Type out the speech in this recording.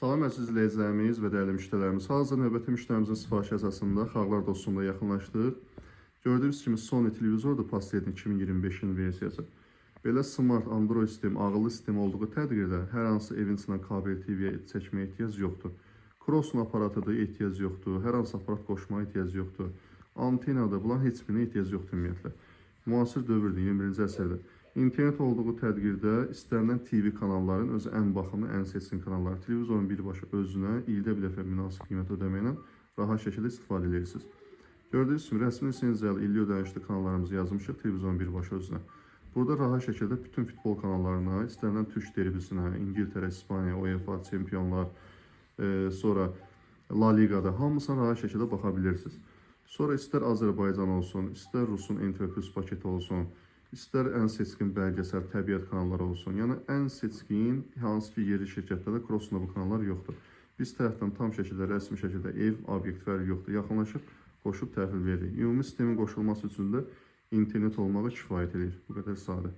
Salam əziz izləyicilərimiz və dəyərli müştərilərimiz. Hazır növbəti müştərimizin sifarişi əsasında Xalqlar Dostluğunda yaxınlaşdıq. Gördüyünüz kimi Sony televizordur, Pastelin 2025-in versiyası. Belə smart Android sistem, ağıllı sistem olduğu təqdirdə hər hansı evin içindən kabel TV-yə çəkməyə ehtiyac yoxdur. Crossun aparatıdır, ehtiyac yoxdur. Hər hansı aparat qoşmağa ehtiyac yoxdur. Antenadır, bunların heç birinə ehtiyac yoxdur ümumiyyətlə. Müasir dövrdür, 21-ci əsrdə. İnternet olduğu təqdirdə istənilən TV kanalların özü ən baxımlı, ən seçkin kanallar. Televizorun birbaşa özünə ildə bir dəfə münasib qiymət ödəməklə rahat şəkildə istifadə edirsiniz. Gördüyünüz kimi rəsmi lisenziyalı illi ödənişli kanallarımızı yazmışıq televizorun birbaşa özünə. Burada rahat şəkildə bütün futbol kanallarına, istənilən türk derbisinə, İngiltərə, İspaniya, UEFA, Çempionlar, sonra La Ligada hamısına rahat şəkildə baxa bilirsiniz. Sonra istər Azərbaycan olsun, istər Rusun NTV+ paketi olsun, İstər ən seçkin bəlgesəl, təbiət kanalları olsun. Yəni, ən seçkin, hansı ki, yerli şirkətlərdə Crossunda bu kanallar yoxdur. Biz tərəfdən tam şəkildə, rəsmi şəkildə ev obyektləri yoxdur. Yaxınlaşıb, qoşub təhvil veririk. Ümumi sistemin qoşulması üçün də internet olmağı kifayət edir. Bu qədər sadə.